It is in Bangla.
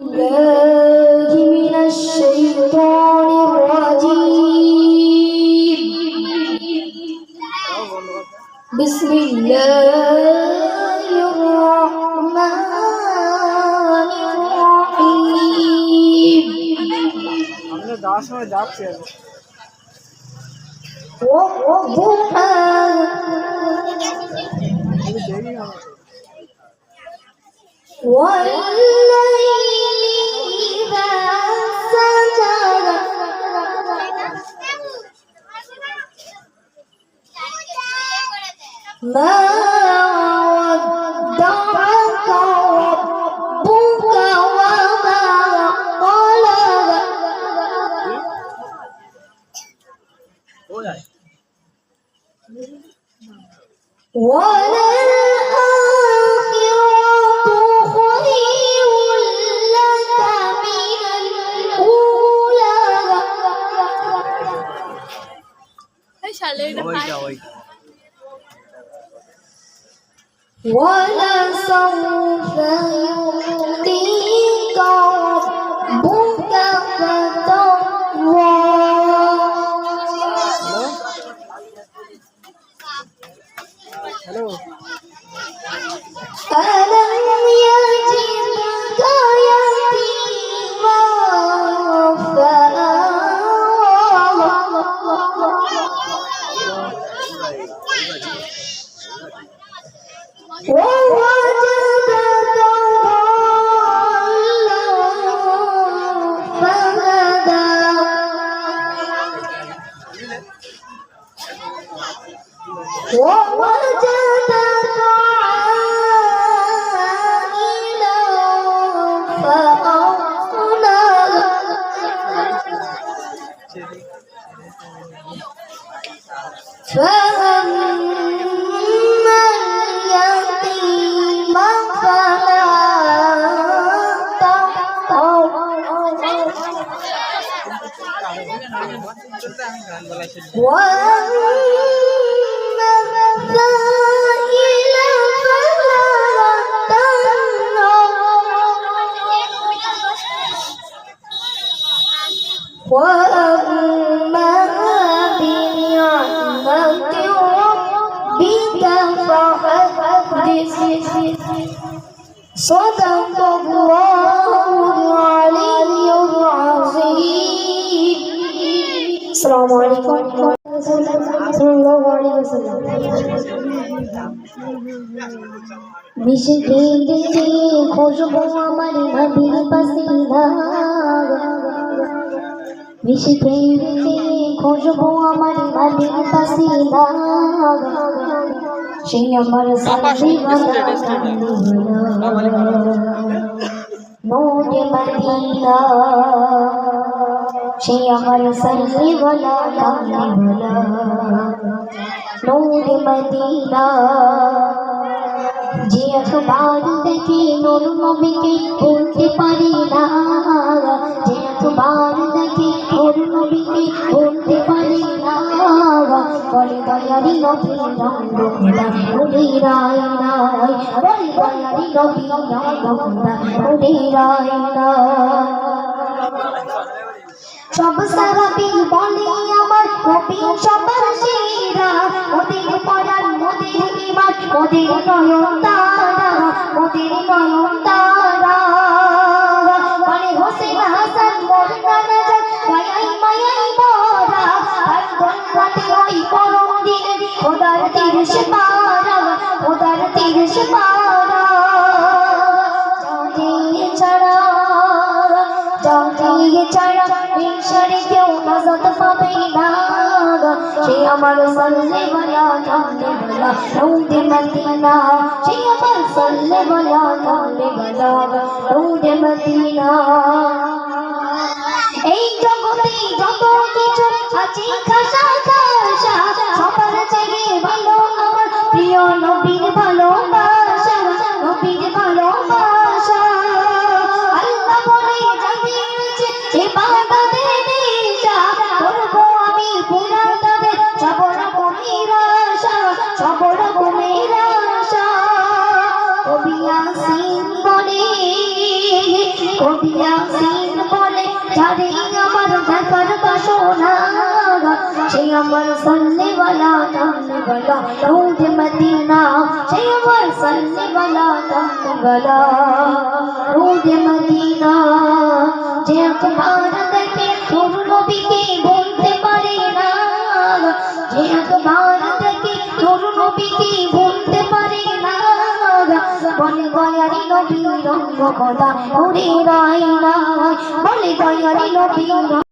الله من الشيطان الرجيم. بسم الله الرحمن الرحيم. والضحى والليل إذا سجى ما ودعك ربك وما قلى ولسوف يعطيك ربك فترضى. ألم يجدك يتيما فآوى ووجدك ضالا فهدى ووجدك عائلا فأغنى فأما اليتيم فلا تقهر وأما السائل فلا تنهر وأما بنعمة ربك فحدث. صدق الله العلي العظيم. السلام عليكم صلى الله عليه وسلم. মিশকে দেখে খুশবু আমার নবীর পাসিনা মিশকে দেখে খুশবু আমার নবীর পাসিনা সেই আমার সাথী নূরে মদিনা সেই আমার সাথী ওয়ালা কামলিওয়ালা নূরে মদিনা যে একবার দেখে নূর নবীকে ভুলতে পারি না যে একবার দেখে নূর নবীকে ভুলতে পারি না বলে দয়ারি নবী রঙ্গলা উড়ে রায় নাই বলে দয়ারি নবী রঙ্গলা উড়ে রায় নাই। সব সারাবি বলে আমার নবী সবার সেরা ওদের পরাণ ওদের ইমান ওদের নয়ন তারা ওদের নয়ন তারা বলে হোসেন হাসান মোহনানা জান মায়াই মায়াই মোরা আর গঙ্গাতে ওই পরম দিনে খোদার তিরিশ পারা খোদার তিরিশ পারা জানিয়ে ছাড়া জানিয়ে ছাড়া ইনসারে কেউ নাজাত পাবে না সে আমার সাল্লে ওয়ালা কামলে ওয়ালা নূরে মদিনা সে আমার সাল্লে ওয়ালা কামলে ওয়ালা নূরে মদিনা। এই জগতে যত কিছু আছে খাসা খাসা সবার চেয়ে ভালো আমার প্রিয় নবীর ভালোবাসা নবীর ভালোবাসা। আল্লাহ বলে জানিয়েছে ইবাদতে নিশা করব আমি পুরা তাদের সব রকমের আশা সব রকমের আশা। কবি আসিন বলে কবি ইয়াসিন বলে যারে আমার দেখার বাসনা সে আমার সাল্লিওয়ালা কামলিওয়ালা রোজ মদিনা সে আমার সাল্লিওয়ালা কামলিওয়ালা রোজ মদিনা যে একবার দেখে তোর নবীকে ভুলতে পারে না যে একবার দেখে তোর নবীকে ভুলতে পারে না বলে দয়ারি নবী রঙ্গ কলা ওরে রাই না বলে দয়ারি নবী